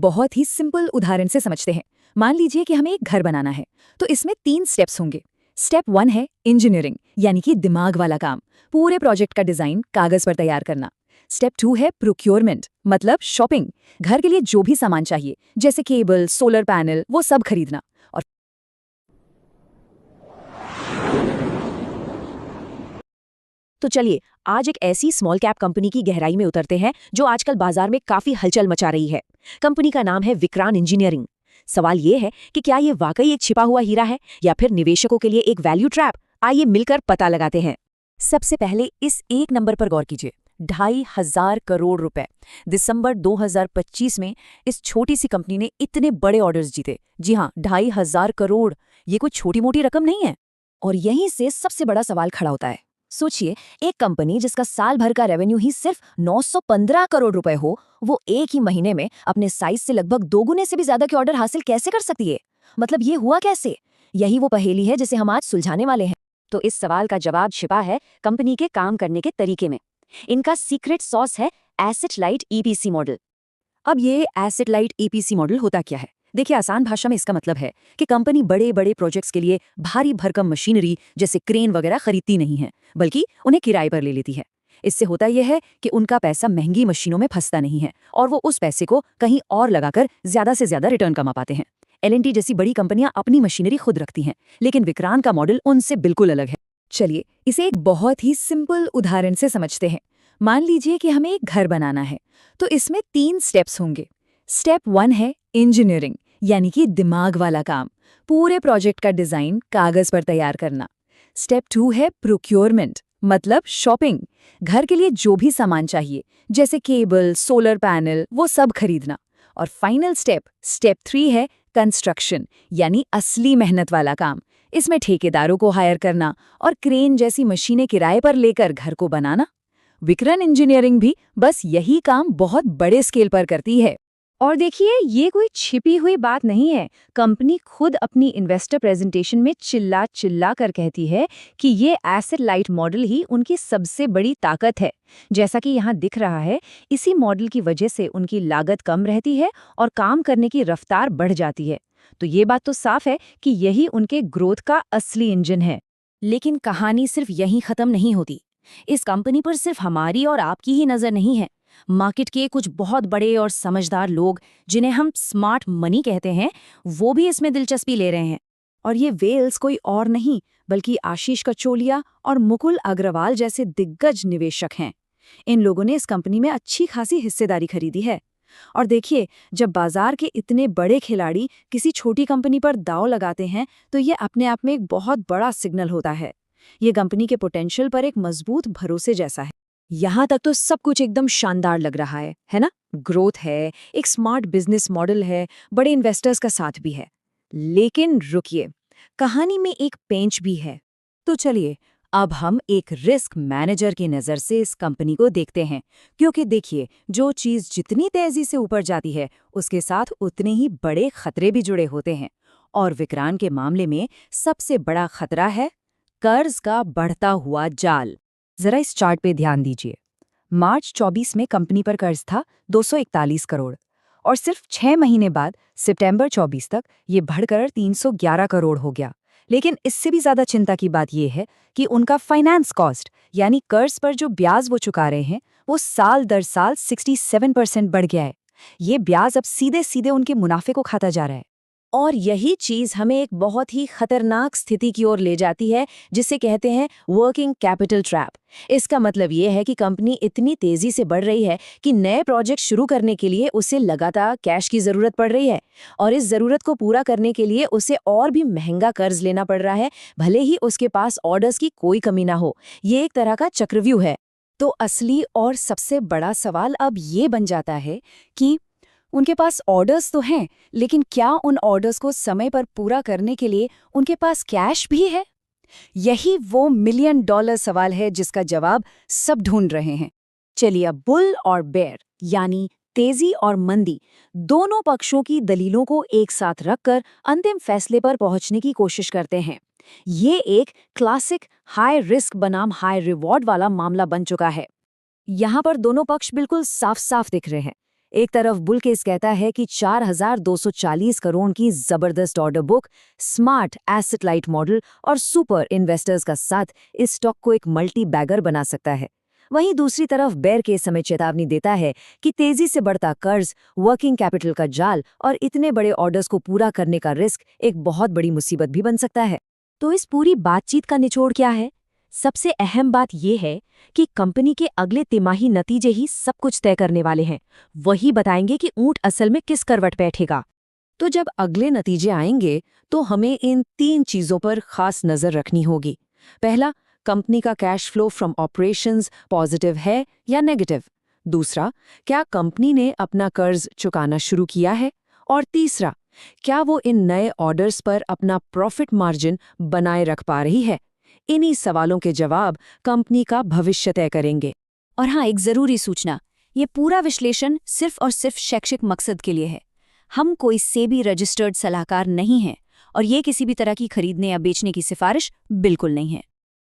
बहुत ही सिंपल उदाहरण से समझते हैं। मान लीजिए कि हमें एक घर बनाना है, तो इसमें 3 स्टेप्स होंगे। स्टेप 1 है इंजीनियरिंग, यानी कि दिमाग वाला काम, पूरे प्रोजेक्ट का डिजाइन कागज पर तैयार करना। स्टेप 2 है प्रोक्योरमेंट, मतलब शॉपिंग, घर के लिए जो भी सामान चाहिए जैसे केबल, सोलर पैनल, वो सब खरीदना। और तो चलिए आज एक ऐसी स्मॉल कैप कंपनी की गहराई में उतरते हैं जो आजकल बाजार में काफी हलचल मचा रही है। कंपनी का नाम है विक्रांत इंजीनियरिंग। सवाल ये है कि क्या ये वाकई एक छिपा हुआ हीरा है या फिर निवेशकों के लिए एक वैल्यू ट्रैप? आइए मिलकर पता लगाते हैं। सबसे पहले इस एक नंबर पर गौर कीजिए, 2,500 करोड़ रुपए। दिसंबर 2025 में इस छोटी सी कंपनी ने इतने बड़े ऑर्डर्स जीते। जी हाँ, 2,500 करोड़, ये कोई छोटी मोटी रकम नहीं है। और यहीं से सबसे बड़ा सवाल खड़ा होता है। सोचिए, एक कंपनी जिसका साल भर का रेवेन्यू ही सिर्फ 915 करोड़ रुपए हो, वो एक ही महीने में अपने साइज से लगभग दोगुने से भी ज्यादा के ऑर्डर हासिल कैसे कर सकती है? मतलब ये हुआ कैसे? यही वो पहेली है जिसे हम आज सुलझाने वाले हैं। तो इस सवाल का जवाब छिपा है कंपनी के काम करने के तरीके में। इनका सीक्रेट सॉस है एसेट लाइट ईपीसी मॉडल। अब ये एसेट लाइट ईपीसी मॉडल होता क्या है? देखिए, आसान भाषा में इसका मतलब है कि कंपनी बड़े बड़े प्रोजेक्ट्स के लिए भारी भरकम मशीनरी जैसे क्रेन वगैरह खरीदती नहीं है, बल्कि उन्हें किराए पर ले लेती है। इससे होता यह है कि उनका पैसा महंगी मशीनों में फंसता नहीं है और वो उस पैसे को कहीं और लगाकर ज्यादा से ज्यादा रिटर्न कमा पाते हैं। एल&टी जैसी बड़ी कंपनियां अपनी मशीनरी खुद रखती हैं, लेकिन विक्रांत का मॉडल उनसे बिल्कुल अलग है। चलिए इसे एक बहुत ही सिंपल उदाहरण से समझते हैं। मान लीजिए कि हमें एक घर बनाना है, तो इसमें 3 स्टेप्स होंगे। स्टेप 1 है इंजीनियरिंग, यानी कि दिमाग वाला काम, पूरे प्रोजेक्ट का डिजाइन कागज पर तैयार करना। स्टेप 2 है प्रोक्योरमेंट, मतलब शॉपिंग, घर के लिए जो भी सामान चाहिए जैसे केबल, सोलर पैनल, वो सब खरीदना। और फाइनल स्टेप 3 है कंस्ट्रक्शन, यानी असली मेहनत वाला काम। इसमें ठेकेदारों को हायर करना और क्रेन जैसी मशीनें किराए पर लेकर घर को बनाना। विक्रांत इंजीनियरिंग भी बस यही काम बहुत बड़े स्केल पर करती है। और देखिए, ये कोई छिपी हुई बात नहीं है। कंपनी खुद अपनी इन्वेस्टर प्रेजेंटेशन में चिल्ला चिल्ला कर कहती है कि ये एसेट लाइट मॉडल ही उनकी सबसे बड़ी ताकत है। जैसा कि यहाँ दिख रहा है, इसी मॉडल की वजह से उनकी लागत कम रहती है और काम करने की रफ्तार बढ़ जाती है। तो ये बात तो साफ है कि यही उनके ग्रोथ का असली इंजन है। लेकिन कहानी सिर्फ यहीं खत्म नहीं होती। इस कंपनी पर सिर्फ हमारी और आपकी ही नजर नहीं है। मार्केट के कुछ बहुत बड़े और समझदार लोग, जिन्हें हम स्मार्ट मनी कहते हैं, वो भी इसमें दिलचस्पी ले रहे हैं। और ये वेल्स कोई और नहीं बल्कि आशीष कचोलिया और मुकुल अग्रवाल जैसे दिग्गज निवेशक हैं। इन लोगों ने इस कंपनी में अच्छी खासी हिस्सेदारी खरीदी है। और देखिए, जब बाजार के इतने बड़े खिलाड़ी किसी छोटी कंपनी पर दांव लगाते हैं, तो ये अपने आप में एक बहुत बड़ा सिग्नल होता है। ये कंपनी के पोटेंशियल पर एक मजबूत भरोसे जैसा है। यहाँ तक तो सब कुछ एकदम शानदार लग रहा है ना? ग्रोथ है, एक स्मार्ट बिजनेस मॉडल है, बड़े इन्वेस्टर्स का साथ भी है। लेकिन रुकिए, कहानी में एक पेंच भी है। तो चलिए अब हम एक रिस्क मैनेजर की नज़र से इस कंपनी को देखते हैं, क्योंकि देखिए, जो चीज़ जितनी तेजी से ऊपर जाती है उसके साथ उतने ही बड़े खतरे भी जुड़े होते हैं। और विक्रांत के मामले में सबसे बड़ा खतरा है कर्ज का बढ़ता हुआ जाल। जरा इस चार्ट पे ध्यान दीजिए। मार्च 24 में कंपनी पर कर्ज था 241 करोड़ और सिर्फ 6 महीने बाद सितंबर 24 तक ये बढ़कर 311 करोड़ हो गया। लेकिन इससे भी ज्यादा चिंता की बात यह है कि उनका फाइनेंस कॉस्ट, यानी कर्ज पर जो ब्याज वो चुका रहे हैं, वो साल दर साल 67% बढ़ गया है। ये ब्याज अब सीधे सीधे उनके मुनाफे को खाता जा रहा है। और यही चीज हमें एक बहुत ही खतरनाक स्थिति की ओर ले जाती है, जिसे कहते हैं वर्किंग कैपिटल ट्रैप। इसका मतलब ये है कि कंपनी इतनी तेजी से बढ़ रही है कि नए प्रोजेक्ट शुरू करने के लिए उसे लगातार कैश की जरूरत पड़ रही है, और इस जरूरत को पूरा करने के लिए उसे और भी महंगा कर्ज लेना पड़ रहा है, भले ही उसके पास ऑर्डर्स की कोई कमी ना हो। ये एक तरह का चक्रव्यूह है। तो असली और सबसे बड़ा सवाल अब ये बन जाता है कि उनके पास ऑर्डर्स तो हैं, लेकिन क्या उन ऑर्डर्स को समय पर पूरा करने के लिए उनके पास कैश भी है? यही वो $1,000,000 सवाल है जिसका जवाब सब ढूंढ रहे हैं। चलिए अब बुल और बेयर, यानी तेजी और मंदी, दोनों पक्षों की दलीलों को एक साथ रखकर अंतिम फैसले पर पहुंचने की कोशिश करते हैं। ये एक क्लासिक हाई रिस्क बनाम हाई रिवॉर्ड वाला मामला बन चुका है। यहाँ पर दोनों पक्ष बिल्कुल साफ साफ दिख रहे हैं। एक तरफ बुल केस कहता है कि 4,240 करोड़ की जबरदस्त order book, smart asset light model और सुपर इन्वेस्टर्स का साथ इस स्टॉक को एक मल्टी बैगर बना सकता है। वहीं दूसरी तरफ बेयर केस हमें चेतावनी देता है कि तेजी से बढ़ता कर्ज, वर्किंग कैपिटल का जाल और इतने बड़े ऑर्डर्स को पूरा करने का रिस्क एक बहुत बड़ी मुसीबत भी बन सकता है। तो इस पूरी बातचीत का निचोड़ क्या है? सबसे अहम बात यह है कि कंपनी के अगले तिमाही नतीजे ही सब कुछ तय करने वाले हैं। वही बताएंगे कि ऊंट असल में किस करवट बैठेगा। तो जब अगले नतीजे आएंगे तो हमें इन 3 चीजों पर खास नजर रखनी होगी। पहला, कंपनी का cash flow from operations positive है या नेगेटिव। दूसरा, क्या कंपनी ने अपना कर्ज चुकाना शुरू किया है। और तीसरा, क्या वो इन नए ऑर्डर्स पर अपना प्रॉफिट मार्जिन बनाए रख पा रही है। इन्हीं सवालों के जवाब कंपनी का भविष्य तय करेंगे। और हाँ, एक ज़रूरी सूचना, ये पूरा विश्लेषण सिर्फ और सिर्फ शैक्षिक मकसद के लिए है। हम कोई सेबी रजिस्टर्ड सलाहकार नहीं हैं और ये किसी भी तरह की खरीदने या बेचने की सिफारिश बिल्कुल नहीं है।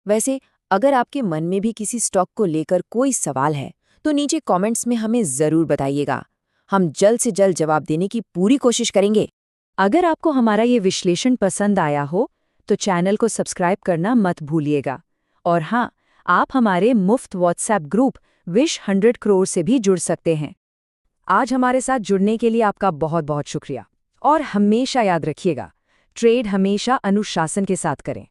वैसे अगर आपके मन में भी किसी स्टॉक को लेकर कोई सवाल है तो नीचे कमेंट्स में हमें ज़रूर बताइएगा। हम जल्द से जल्द जवाब देने की पूरी कोशिश करेंगे। अगर आपको हमारा ये विश्लेषण पसंद आया हो तो चैनल को सब्सक्राइब करना मत भूलिएगा। और हाँ, आप हमारे मुफ्त व्हाट्सएप ग्रुप विश 100 करोड़ से भी जुड़ सकते हैं। आज हमारे साथ जुड़ने के लिए आपका बहुत बहुत शुक्रिया। और हमेशा याद रखिएगा, ट्रेड हमेशा अनुशासन के साथ करें।